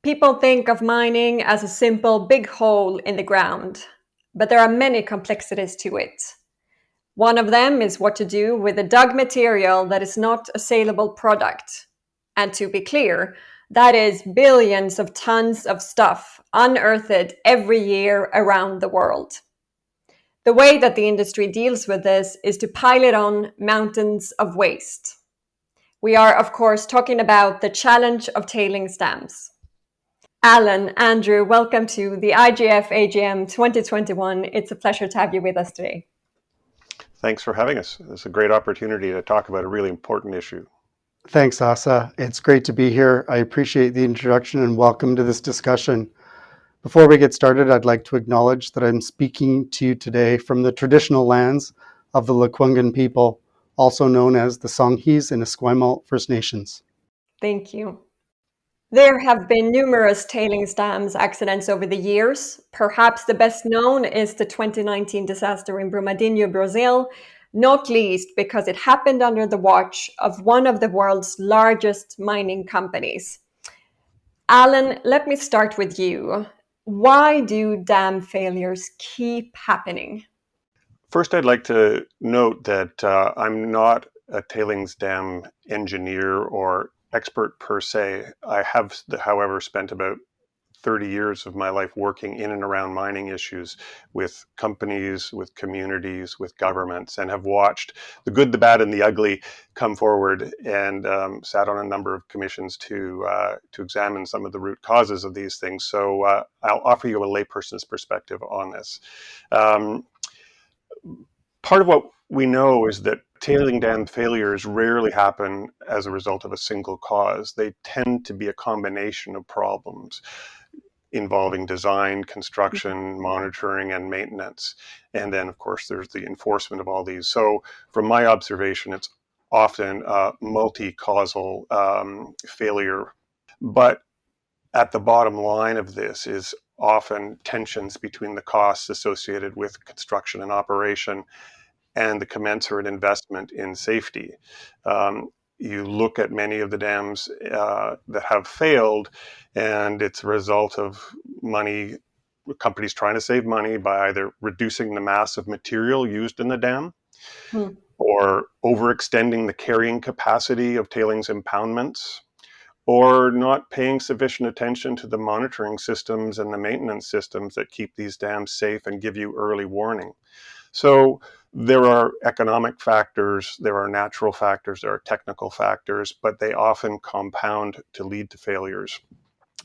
People think of mining as a simple big hole in the ground, but there are many complexities to it. One of them is what to do with the dug material that is not a saleable product. And to be clear, that is billions of tons of stuff unearthed every year around the world. The way that the industry deals with this is to pile it on mountains of waste. We are, of course, talking about the challenge of tailings dams. Alan, Andrew, welcome to the IGF AGM 2021. It's a pleasure to have you with us today. Thanks for having us. It's a great opportunity to talk about a really important issue. Thanks, Asa. It's great to be here. I appreciate the introduction and welcome to this discussion. Before we get started, I'd like to acknowledge that I'm speaking to you today from the traditional lands of the Lekwungen people, also known as the Songhees and Esquimalt First Nations. Thank you. There have been numerous tailings dams accidents over the years. Perhaps the best known is the 2019 disaster in Brumadinho, Brazil, not least because it happened under the watch of one of the world's largest mining companies. Alan, let me start with you. Why do dam failures keep happening? First, I'd like to note that I'm not a tailings dam engineer or expert per se. I have, however, spent about 30 years of my life working in and around mining issues with companies, with communities, with governments, and have watched the good, the bad, and the ugly come forward, and sat on a number of commissions to examine some of the root causes of these things. So I'll offer you a layperson's perspective on this. Part of what we know is that tailing dam failures rarely happen as a result of a single cause. They tend to be a combination of problems involving design, construction, monitoring, and maintenance. And then, of course, there's the enforcement of all these. So from my observation, it's often a multi-causal failure. But at the bottom line of this is often tensions between the costs associated with construction and operation and the commensurate investment in safety. You look at many of the dams that have failed, and it's a result of companies trying to save money by either reducing the mass of material used in the dam or overextending the carrying capacity of tailings impoundments, or not paying sufficient attention to the monitoring systems and the maintenance systems that keep these dams safe and give you early warning. So there are economic factors, there are natural factors, there are technical factors, but they often compound to lead to failures.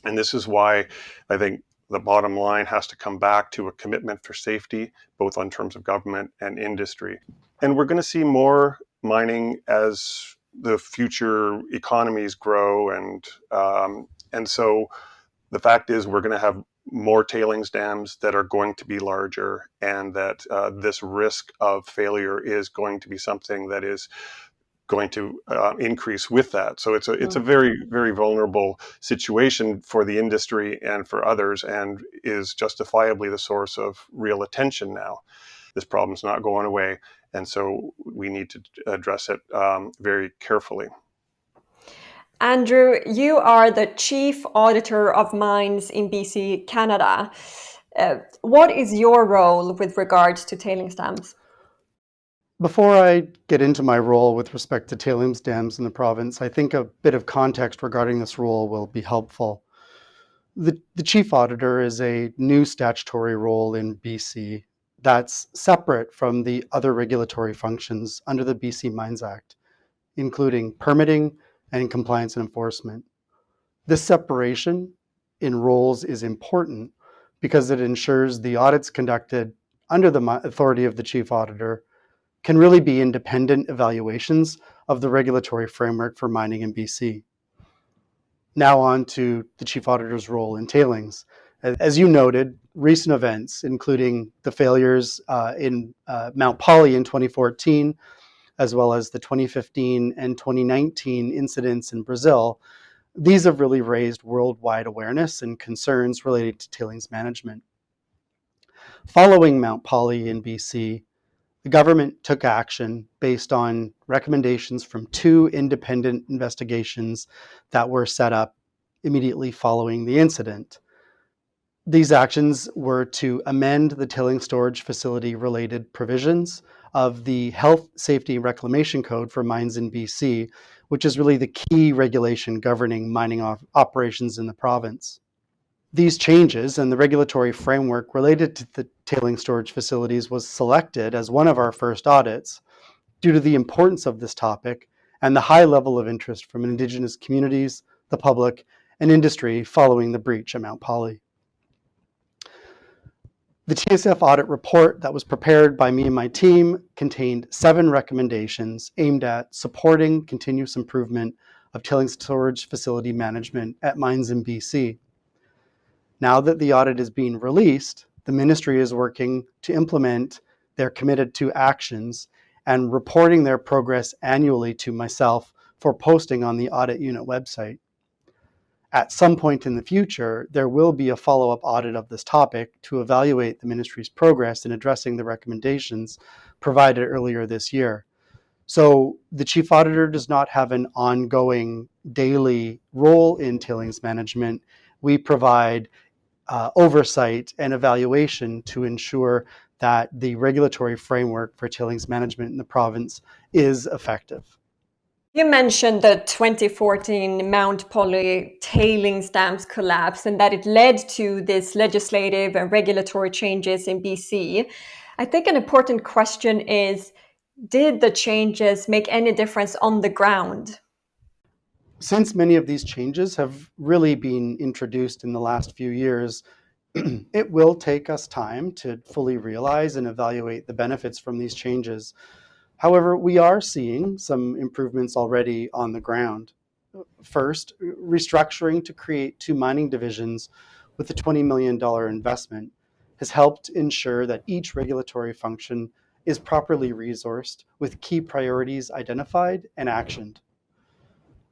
And this is why I think the bottom line has to come back to a commitment for safety, both in terms of government and industry. And we're going to see more mining as the future economies grow, and so the fact is we're going to have more tailings dams that are going to be larger, and that this risk of failure is going to be something that is going to increase with that. So it's a very, very vulnerable situation for the industry and for others, and is justifiably the source of real attention now. This problem's not going away, and so we need to address it very carefully. Andrew, you are the Chief Auditor of Mines in BC, Canada. What is your role with regards to tailings dams? Before I get into my role with respect to tailings dams in the province, I think a bit of context regarding this role will be helpful. The Chief Auditor is a new statutory role in BC that's separate from the other regulatory functions under the BC Mines Act, including permitting and compliance and enforcement. This separation in roles is important because it ensures the audits conducted under the authority of the Chief Auditor can really be independent evaluations of the regulatory framework for mining in BC. Now on to the Chief Auditor's role in tailings. As you noted, recent events, including the failures in Mount Polley in 2014, as well as the 2015 and 2019 incidents in Brazil, these have really raised worldwide awareness and concerns related to tailings management. Following Mount Polley in BC, the government took action based on recommendations from two independent investigations that were set up immediately following the incident. These actions were to amend the tailing storage facility related provisions of the Health, Safety, and Reclamation Code for mines in BC, which is really the key regulation governing mining operations in the province. These changes and the regulatory framework related to the tailing storage facilities was selected as one of our first audits due to the importance of this topic and the high level of interest from Indigenous communities, the public, and industry following the breach at Mount Polley. The TSF audit report that was prepared by me and my team contained 7 recommendations aimed at supporting continuous improvement of tailings storage facility management at mines in BC. Now that the audit is being released, the ministry is working to implement their committed to actions and reporting their progress annually to myself for posting on the audit unit website. At some point in the future, there will be a follow-up audit of this topic to evaluate the ministry's progress in addressing the recommendations provided earlier this year. So the chief auditor does not have an ongoing daily role in tailings management. We provide oversight and evaluation to ensure that the regulatory framework for tailings management in the province is effective. You mentioned the 2014 Mount Polley tailings dams collapse and that it led to this legislative and regulatory changes in BC. I think an important question is, did the changes make any difference on the ground? Since many of these changes have really been introduced in the last few years, it will take us time to fully realize and evaluate the benefits from these changes. However, we are seeing some improvements already on the ground. First, restructuring to create 2 mining divisions with a $20 million investment has helped ensure that each regulatory function is properly resourced with key priorities identified and actioned.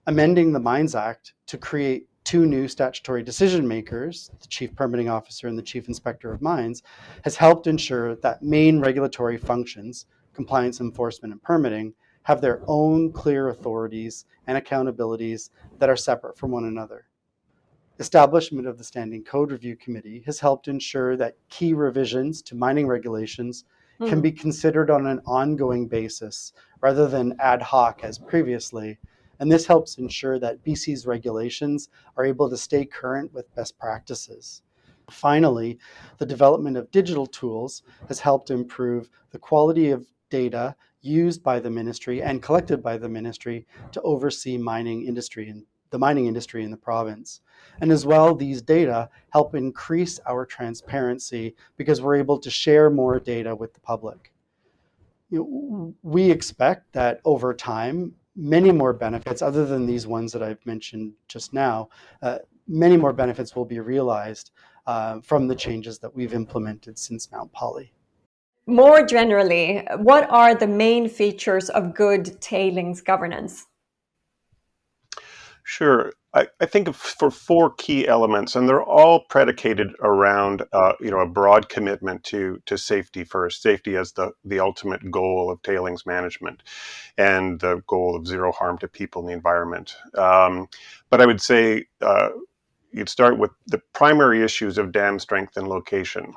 Amending the Mines Act to create 2 new statutory decision makers, the Chief Permitting Officer and the Chief Inspector of Mines, has helped ensure that main regulatory functions, compliance enforcement and permitting, have their own clear authorities and accountabilities that are separate from one another. Establishment of the Standing Code Review Committee has helped ensure that key revisions to mining regulations can be considered on an ongoing basis rather than ad hoc as previously, and this helps ensure that BC's regulations are able to stay current with best practices. Finally, the development of digital tools has helped improve the quality of data used by the ministry and collected by the ministry to oversee the mining industry in the province. And as well, these data help increase our transparency because we're able to share more data with the public. We expect that over time, many more benefits, other than these ones that I've mentioned just now, many more benefits will be realized from the changes that we've implemented since Mount Polley. More generally, what are the main features of good tailings governance? Sure. I think for 4 key elements, and they're all predicated around a broad commitment to safety first, safety as the ultimate goal of tailings management and the goal of zero harm to people and the environment. But I would say you'd start with the primary issues of dam strength and location.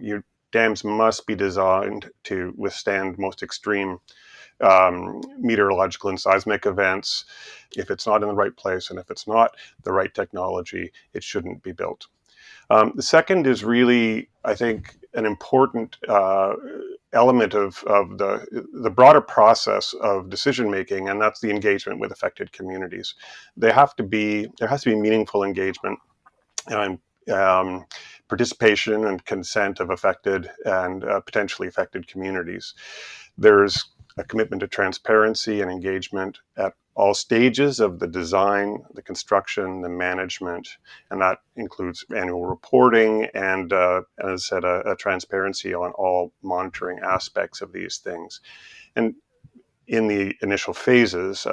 Your dams must be designed to withstand most extreme meteorological and seismic events. If it's not in the right place and if it's not the right technology, it shouldn't be built. The second is really, I think, an important element of the broader process of decision making, and that's the engagement with affected communities. There has to be meaningful engagement and participation and consent of affected and potentially affected communities. There's a commitment to transparency and engagement at all stages of the design, the construction, the management, and that includes annual reporting and, as I said, a transparency on all monitoring aspects of these things. And in the initial phases,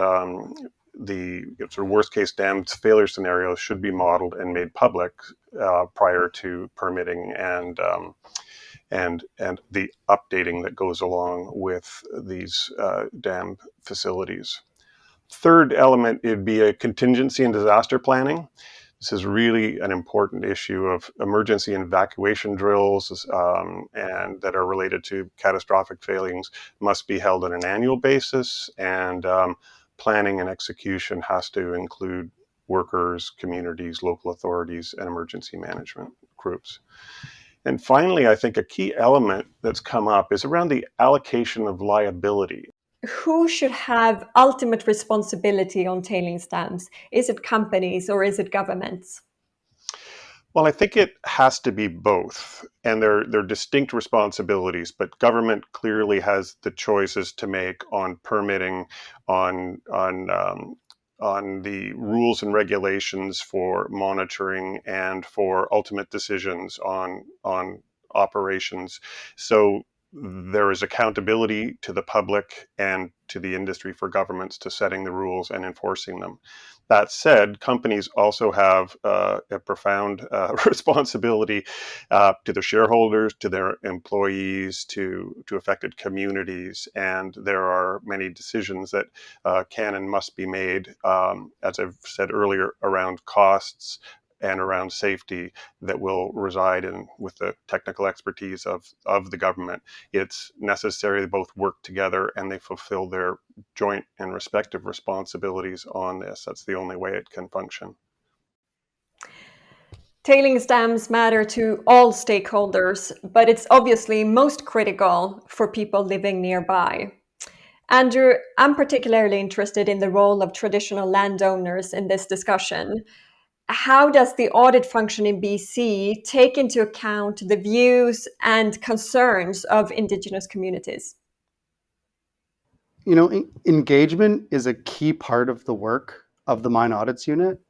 the sort of worst case dam failure scenarios should be modeled and made public prior to permitting and the updating that goes along with these dam facilities. Third element would be a contingency and disaster planning. This is really an important issue of emergency evacuation drills and that are related to catastrophic failings must be held on an annual basis, and planning and execution has to include workers, communities, local authorities, and emergency management groups. And finally, I think a key element that's come up is around the allocation of liability. Who should have ultimate responsibility on tailings dams? Is it companies or is it governments? Well, I think it has to be both, and they're distinct responsibilities. But government clearly has the choices to make on permitting, on the rules and regulations for monitoring, and for ultimate decisions on operations. So there is accountability to the public and to the industry for governments to setting the rules and enforcing them. That said, companies also have a profound responsibility to their shareholders, to their employees, to affected communities, and there are many decisions that can and must be made, as I've said earlier, around costs and around safety that will reside in with the technical expertise of the government. It's necessary they both work together and they fulfill their joint and respective responsibilities on this. That's the only way it can function. Tailings dams matter to all stakeholders, but it's obviously most critical for people living nearby. Andrew, I'm particularly interested in the role of traditional landowners in this discussion. How does the audit function in BC take into account the views and concerns of Indigenous communities? Engagement is a key part of the work of the mine audits unit.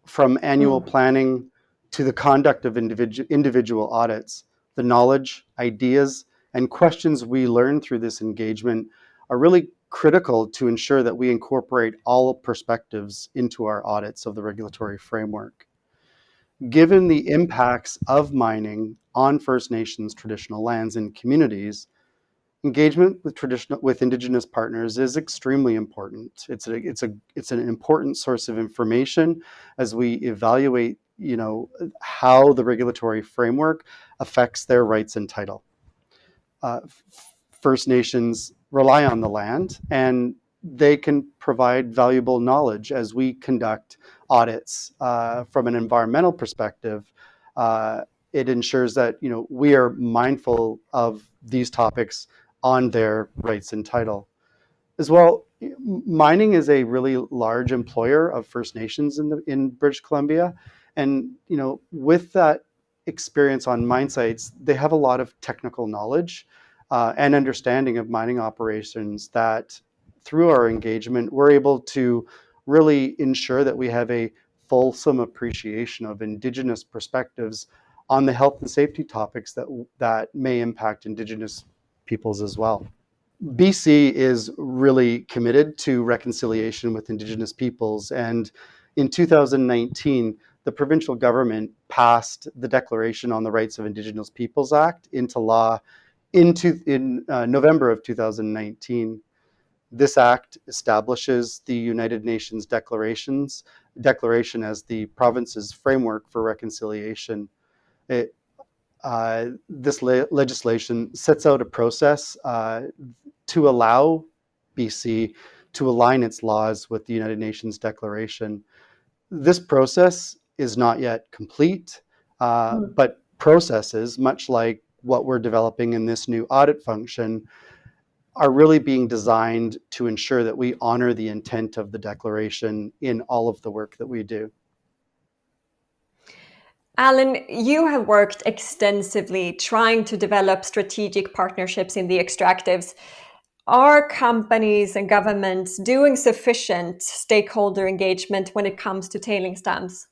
From annual planning to the conduct of individual audits, the knowledge, ideas, and questions we learn through this engagement are really critical to ensure that we incorporate all perspectives into our audits of the regulatory framework. Given the impacts of mining on First Nations traditional lands and communities, engagement with Indigenous partners is extremely important. It's an important source of information as we evaluate, how the regulatory framework affects their rights and title. First Nations rely on the land, and they can provide valuable knowledge as we conduct audits. From an environmental perspective, it ensures that we are mindful of these topics on their rights and title. As well, mining is a really large employer of First Nations in British Columbia, and with that experience on mine sites, they have a lot of technical knowledge and understanding of mining operations that, through our engagement, we're able to really ensure that we have a fulsome appreciation of Indigenous perspectives on the health and safety topics that may impact Indigenous peoples as well. BC is really committed to reconciliation with Indigenous peoples, and in 2019, the provincial government passed the Declaration on the Rights of Indigenous Peoples Act into law in November of 2019. This act establishes the United Nations Declaration as the province's framework for reconciliation. This legislation sets out a process to allow BC to align its laws with the United Nations Declaration. This process is not yet complete, but processes, much like what we're developing in this new audit function, are really being designed to ensure that we honor the intent of the Declaration in all of the work that we do. Alan, you have worked extensively trying to develop strategic partnerships in the extractives. Are companies and governments doing sufficient stakeholder engagement when it comes to tailings dams?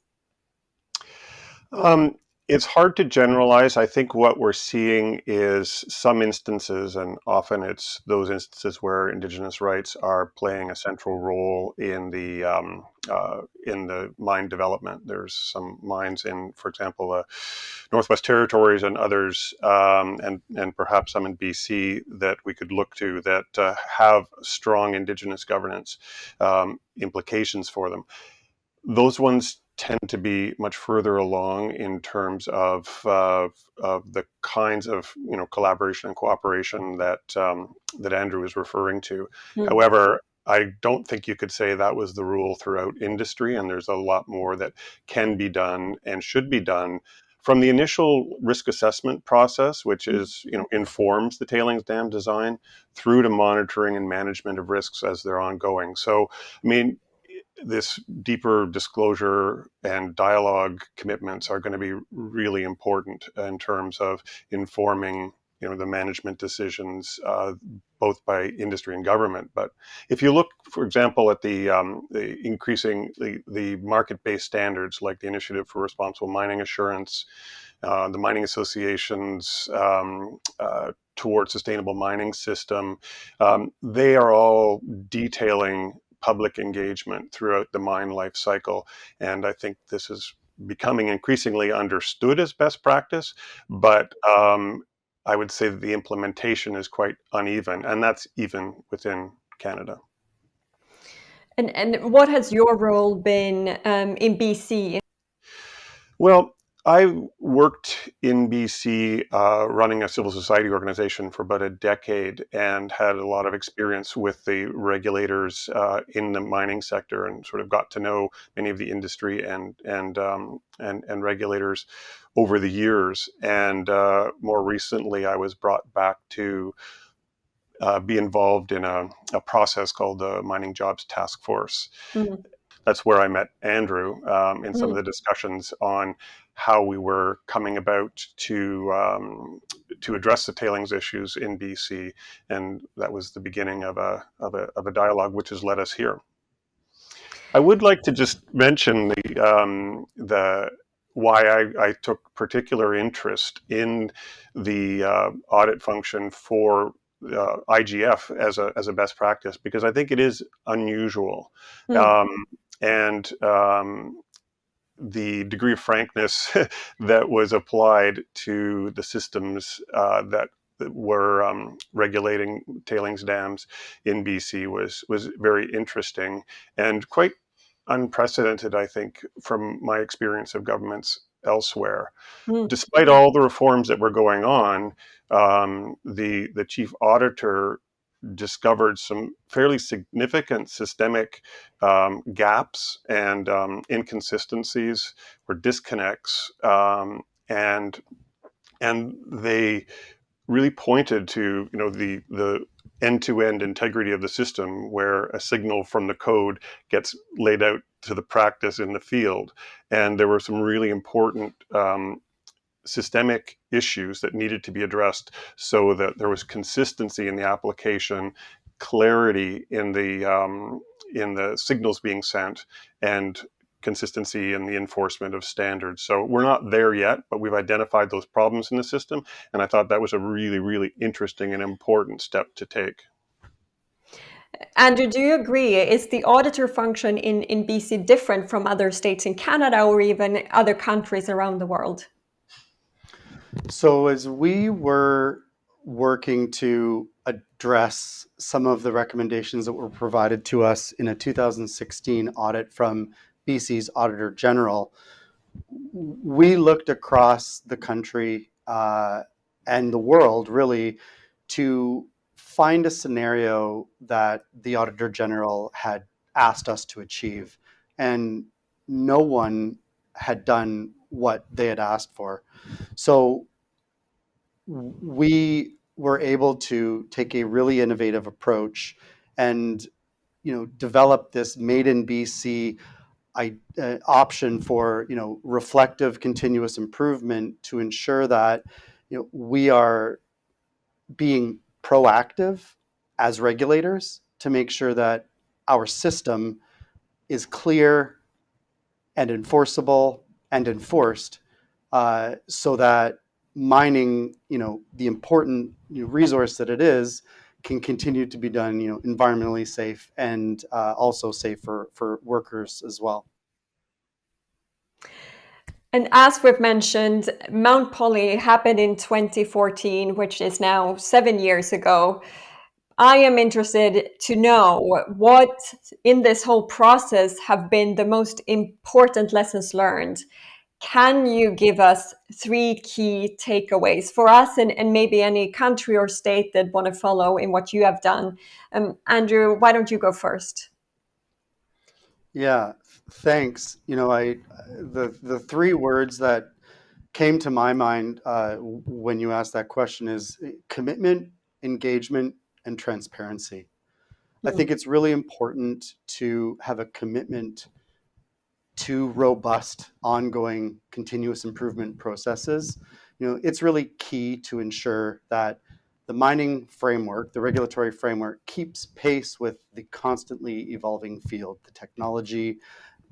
It's hard to generalize. I think what we're seeing is some instances, and often it's those instances where Indigenous rights are playing a central role in the mine development. There's some mines in, for example, Northwest Territories and others, and perhaps some in BC that we could look to that have strong Indigenous governance implications for them. Those ones tend to be much further along in terms of the kinds of collaboration and cooperation that Andrew is referring to. However, I don't think you could say that was the rule throughout industry, and there's a lot more that can be done and should be done from the initial risk assessment process, which is informs the tailings dam design, through to monitoring and management of risks as they're ongoing. So, I mean, this deeper disclosure and dialogue commitments are going to be really important in terms of informing the management decisions, both by industry and government. But if you look, for example, at the increasing the market-based standards, like the Initiative for Responsible Mining Assurance, the mining associations towards sustainable mining system, they are all detailing public engagement throughout the mine life cycle. And I think this is becoming increasingly understood as best practice, but I would say that the implementation is quite uneven, and that's even within Canada. And what has your role been in BC? Well, I worked in BC running a civil society organization for about a decade and had a lot of experience with the regulators in the mining sector, and sort of got to know many of the industry and regulators over the years. And more recently, I was brought back to be involved in a process called the Mining Jobs Task Force. That's where I met Andrew in some of the discussions on how we were coming about to address the tailings issues in BC, and that was the beginning of a dialogue which has led us here. I would like to just mention the why I took particular interest in the audit function for IGF as a best practice, because I think it is unusual. And the degree of frankness that was applied to the systems that were regulating tailings dams in BC was very interesting and quite unprecedented, I think, from my experience of governments elsewhere. Despite all the reforms that were going on, the chief auditor discovered some fairly significant systemic gaps and inconsistencies or disconnects, and they really pointed to the end-to-end integrity of the system, where a signal from the code gets laid out to the practice in the field. And there were some really important systemic issues that needed to be addressed, so that there was consistency in the application, clarity in the signals being sent, and consistency in the enforcement of standards. So we're not there yet, but we've identified those problems in the system, and I thought that was a really, really interesting and important step to take. Andrew, do you agree? Is the auditor function in BC different from other states in Canada or even other countries around the world? So as we were working to address some of the recommendations that were provided to us in a 2016 audit from BC's Auditor General, we looked across the country and the world, really, to find a scenario that the Auditor General had asked us to achieve. And no one had done what they had asked for. So we were able to take a really innovative approach and develop this Made in BC option for reflective continuous improvement, to ensure that we are being proactive as regulators to make sure that our system is clear and enforceable and enforced, so that mining, the important resource that it is, can continue to be done, environmentally safe and also safe for workers as well. And as we've mentioned, Mount Polley happened in 2014, which is now 7 years ago. I am interested to know what in this whole process have been the most important lessons learned. Can you give us 3 key takeaways for us and maybe any country or state that want to follow in what you have done? Andrew, why don't you go first? Yeah, thanks. The 3 words that came to my mind when you asked that question is commitment, engagement, and transparency. I think it's really important to have a commitment to robust, ongoing, continuous improvement processes. It's really key to ensure that the mining framework, the regulatory framework, keeps pace with the constantly evolving field, the technology,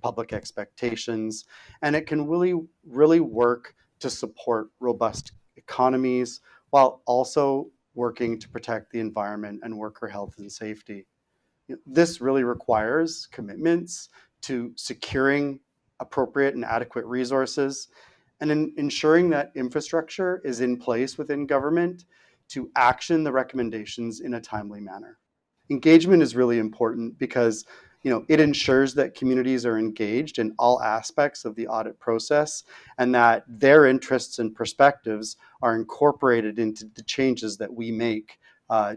public expectations, and it can really work to support robust economies while also working to protect the environment and worker health and safety. This really requires commitments to securing appropriate and adequate resources and ensuring that infrastructure is in place within government to action the recommendations in a timely manner. Engagement is really important because it ensures that communities are engaged in all aspects of the audit process and that their interests and perspectives are incorporated into the changes that we make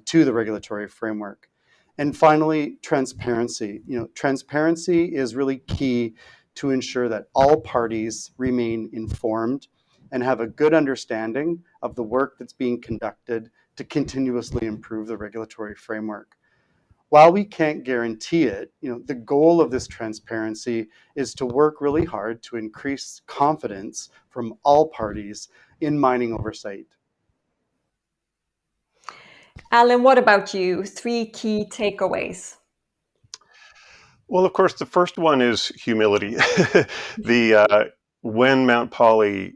to the regulatory framework. And finally, transparency. Transparency is really key to ensure that all parties remain informed and have a good understanding of the work that's being conducted to continuously improve the regulatory framework. While we can't guarantee it, the goal of this transparency is to work really hard to increase confidence from all parties in mining oversight. Alan, what about you? 3 key takeaways. Well, of course, the first one is humility. The when Mount Polley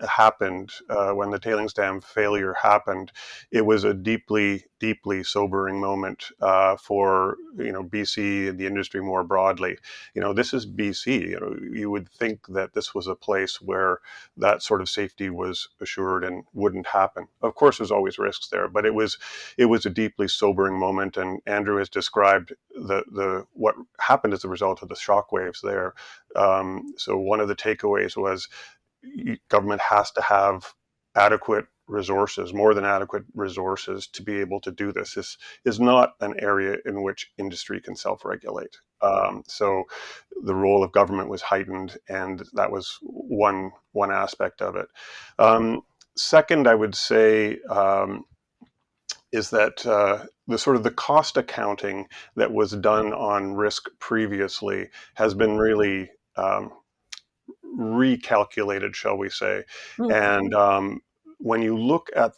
happened, when the tailings dam failure happened, it was a deeply, deeply sobering moment for BC and the industry more broadly. This is BC. You would think that this was a place where that sort of safety was assured and wouldn't happen. Of course, there's always risks there, but it was a deeply sobering moment. And Andrew has described the what happened as a result of the shockwaves there. So one of the takeaways was government has to have adequate resources, more than adequate resources to be able to do this. This is not an area in which industry can self-regulate. So the role of government was heightened, and that was one aspect of it. Second, I would say is that the sort of the cost accounting that was done on risk previously has been really recalculated, shall we say. And when you look at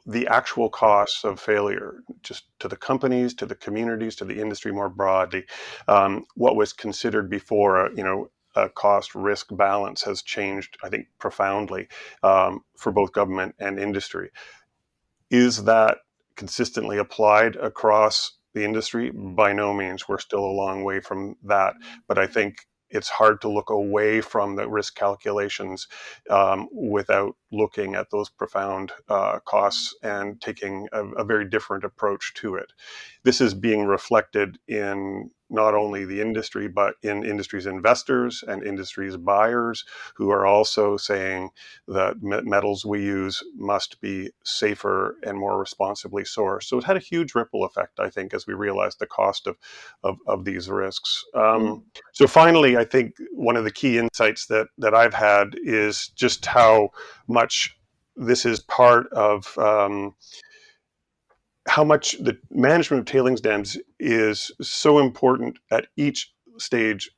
the actual costs of failure, just to the companies, to the communities, to the industry more broadly, what was considered before, a cost risk balance has changed, I think, profoundly for both government and industry. Is that consistently applied across the industry? By no means. We're still a long way from that. But I think it's hard to look away from the risk calculations without looking at those profound costs and taking a very different approach to it. This is being reflected in not only the industry, but in industry's investors and industry's buyers, who are also saying that metals we use must be safer and more responsibly sourced. So it had a huge ripple effect, I think, as we realized the cost of these risks. So finally, I think one of the key insights that I've had is just how much this is part of how much the management of tailings dams is so important at each stage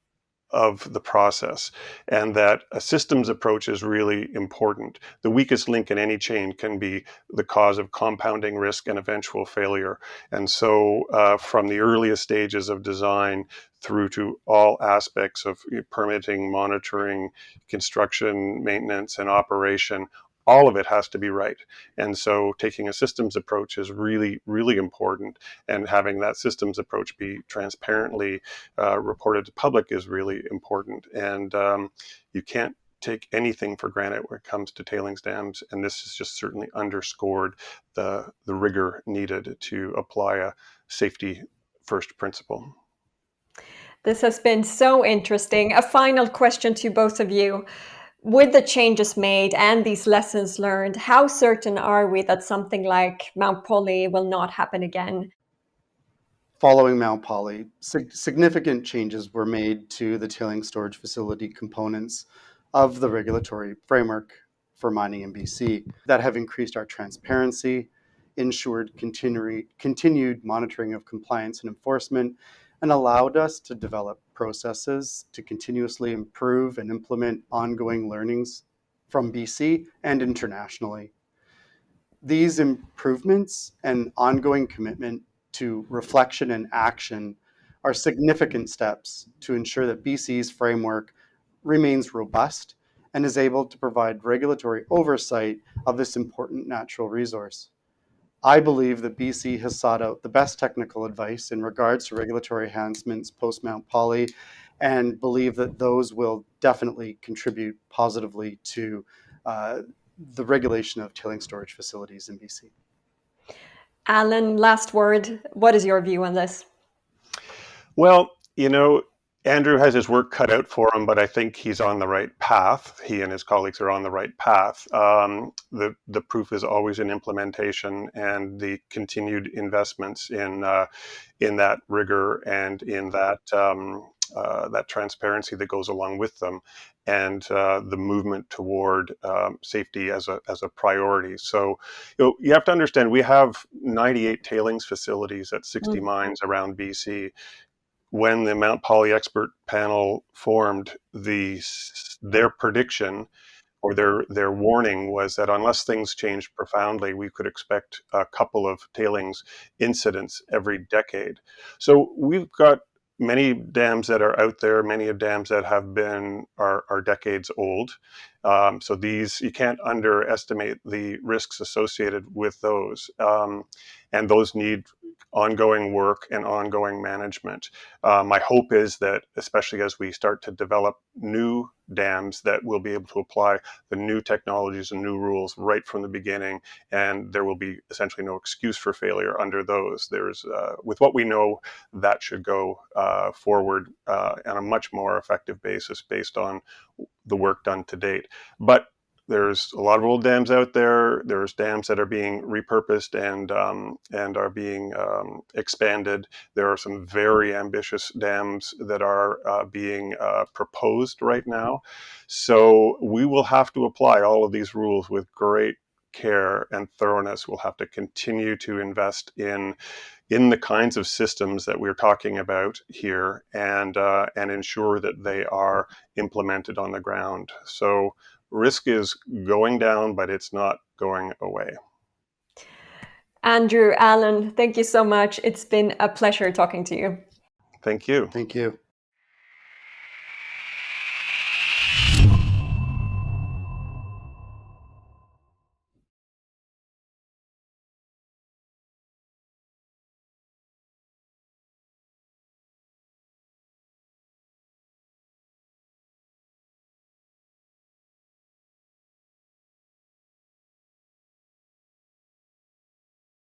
of the process, and that a systems approach is really important. The weakest link in any chain can be the cause of compounding risk and eventual failure. And so from the earliest stages of design through to all aspects of permitting, monitoring, construction, maintenance, and operation, all of it has to be right. And so taking a systems approach is really, really important. And having that systems approach be transparently reported to public is really important. And you can't take anything for granted when it comes to tailings dams, and this has just certainly underscored the rigor needed to apply a safety first principle. This has been so interesting. A final question to both of you. With the changes made and these lessons learned, how certain are we that something like Mount Polley will not happen again? Following Mount Polley, significant changes were made to the tailings storage facility components of the regulatory framework for mining in BC that have increased our transparency, ensured continued monitoring of compliance and enforcement, and allowed us to develop processes to continuously improve and implement ongoing learnings from BC and internationally. These improvements and ongoing commitment to reflection and action are significant steps to ensure that BC's framework remains robust and is able to provide regulatory oversight of this important natural resource. I believe that BC has sought out the best technical advice in regards to regulatory enhancements post Mount Polley, and believe that those will definitely contribute positively to the regulation of tailing storage facilities in BC. Alan, last word. What is your view on this? Well, Andrew has his work cut out for him, but I think he's on the right path. He and his colleagues are on the right path. The proof is always in implementation and the continued investments in that rigor and in that transparency that goes along with them, and the movement toward safety as a priority. So, you have to understand, we have 98 tailings facilities at 60 mines around BC. When the Mount Polley expert panel formed, their prediction or their warning was that unless things changed profoundly, we could expect a couple of tailings incidents every decade. So we've got many dams that are out there, many of dams that are decades old. So these, you can't underestimate the risks associated with those. And those need ongoing work and ongoing management. My hope is that, especially as we start to develop new dams, that we'll be able to apply the new technologies and new rules right from the beginning, and there will be essentially no excuse for failure under those. With what we know, that should go forward on a much more effective basis based on the work done to date. But there's a lot of old dams out there. There's dams that are being repurposed and are being expanded. There are some very ambitious dams that are being proposed right now. So we will have to apply all of these rules with great care and thoroughness. We'll have to continue to invest in the kinds of systems that we're talking about here, and ensure that they are implemented on the ground. So risk is going down, but it's not going away. Andrew, Alan, thank you so much. It's been a pleasure talking to you. Thank you. Thank you.